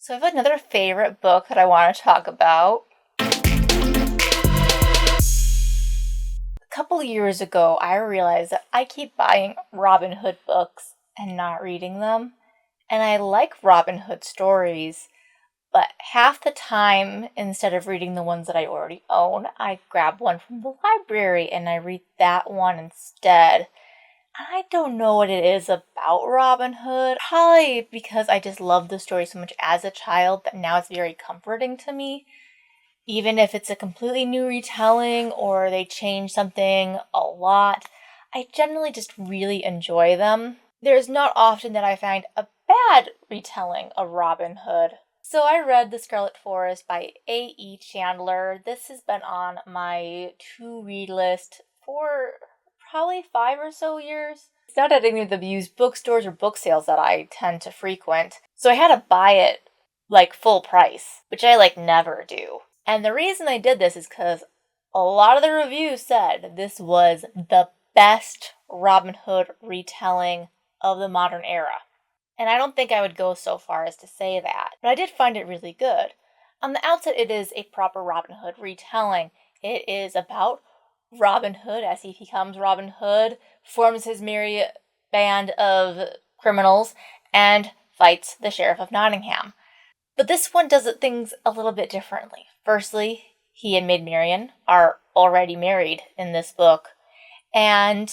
So I have another favorite book that I want to talk about. A couple years ago, I realized that I keep buying Robin Hood books and not reading them. And I like Robin Hood stories, but half the time, instead of reading the ones that I already own, I grab one from the library and I read that one instead. I don't know what it is about Robin Hood. Probably because I just loved the story so much as a child that now it's very comforting to me. Even if it's a completely new retelling or they change something a lot, I generally just really enjoy them. There's not often that I find a bad retelling of Robin Hood. So I read The Scarlet Forest by A.E. Chandler. This has been on my to-read list for probably 5 or so years. It's not at any of the used bookstores or book sales that I tend to frequent. So I had to buy it full price, which I never do. And the reason I did this is because a lot of the reviews said this was the best Robin Hood retelling of the modern era. And I don't think I would go so far as to say that, but I did find it really good. On the outset, it is a proper Robin Hood retelling. It is about Robin Hood as he becomes Robin Hood, forms his merry band of criminals, and fights the Sheriff of Nottingham. But this one does things a little bit differently. Firstly, he and Maid Marian are already married in this book, and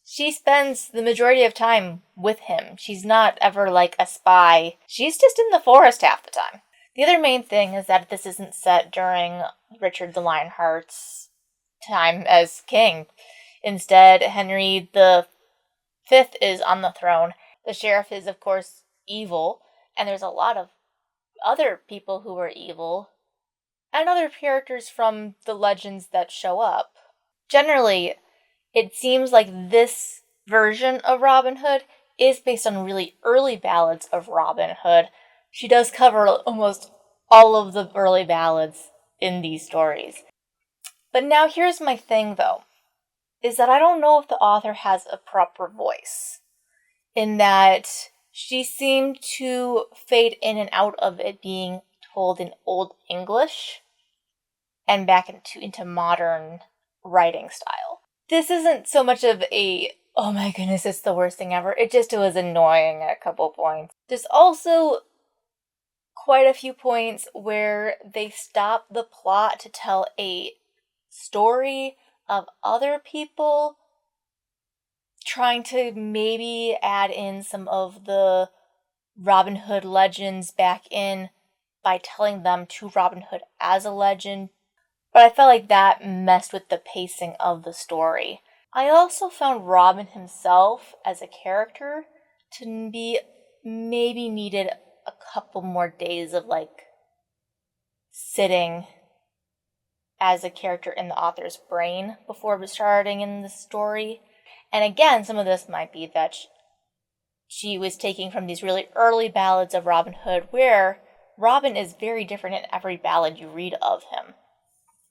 she spends the majority of time with him. She's not ever a spy. She's just in the forest half the time. The other main thing is that this isn't set during Richard the Lionheart's time as king. Instead, Henry the Fifth is on the throne. The sheriff is, of course, evil, and there's a lot of other people who are evil, and other characters from the legends that show up. Generally, it seems like this version of Robin Hood is based on really early ballads of Robin Hood. She does cover almost all of the early ballads in these stories. But now here's my thing, though, is that I don't know if the author has a proper voice, in that she seemed to fade in and out of it being told in Old English and back into modern writing style. This isn't so much of a, oh my goodness, it's the worst thing ever. It was annoying at a couple points. There's also quite a few points where they stop the plot to tell a story of other people, trying to maybe add in some of the Robin Hood legends back in by telling them to Robin Hood as a legend. But I felt like that messed with the pacing of the story. I also found Robin himself as a character to be maybe needed a couple more days of sitting as a character in the author's brain before starting in the story. And again, some of this might be that she was taking from these really early ballads of Robin Hood, where Robin is very different in every ballad you read of him.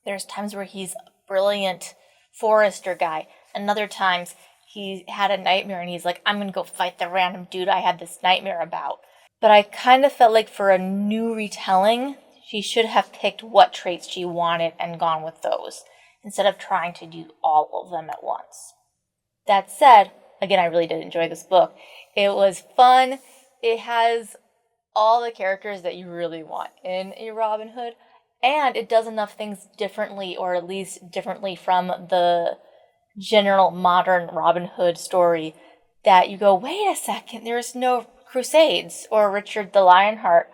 There's times where he's a brilliant forester guy, and other times he had a nightmare and he's like, I'm gonna go fight the random dude I had this nightmare about. But I kind of felt like for a new retelling, she should have picked what traits she wanted and gone with those, instead of trying to do all of them at once. That said, again, I really did enjoy this book. It was fun. It has all the characters that you really want in a Robin Hood, and it does enough things differently, or at least differently from the general modern Robin Hood story, that you go, wait a second, there's no Crusades or Richard the Lionheart.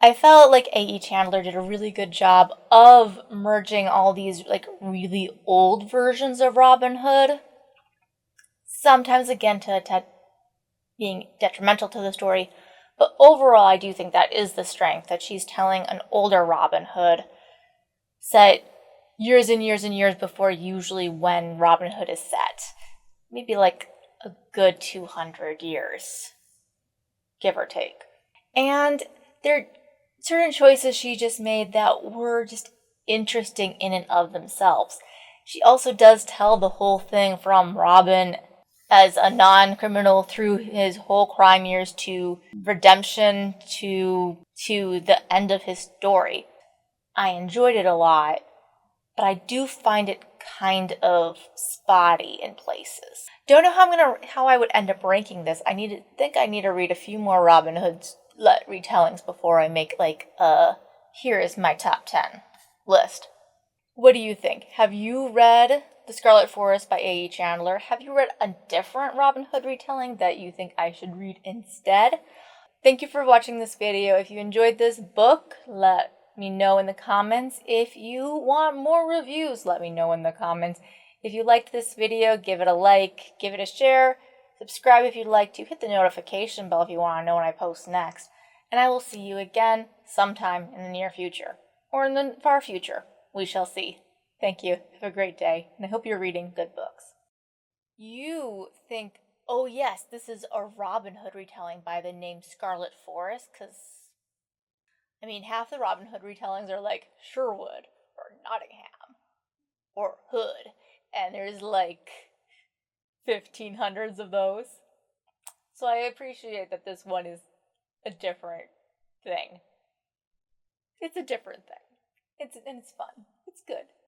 I felt like A.E. Chandler did a really good job of merging all these really old versions of Robin Hood. Sometimes, again, to being detrimental to the story. But overall, I do think that is the strength, that she's telling an older Robin Hood set years and years and years before usually when Robin Hood is set. Maybe a good 200 years, give or take. And there are certain choices she just made that were just interesting in and of themselves. She also does tell the whole thing from Robin as a non-criminal through his whole crime years to redemption to to the end of his story. I enjoyed it a lot, but I do find it kind of spotty in places. Don't know how I would end up ranking this. I need to read a few more Robin Hood's retellings before I make here is my top 10 list. What do you think? Have you read The Scarlet Forest by A.E. Chandler? Have you read a different Robin Hood retelling that you think I should read instead? Thank you for watching this video. If you enjoyed this book, let me know in the comments. If you want more reviews, let me know in the comments. If you liked this video, give it a like, give it a share, subscribe if you'd like to, hit the notification bell if you want to know when I post next. And I will see you again sometime in the near future, or in the far future. We shall see. Thank you. Have a great day, and I hope you're reading good books. You think, oh yes, this is a Robin Hood retelling by the name Scarlet Forest, because, I mean, half the Robin Hood retellings are like Sherwood, or Nottingham, or Hood, and there's like 1500s of those. So I appreciate that this one is a different thing. It's a different thing. It's fun. It's good.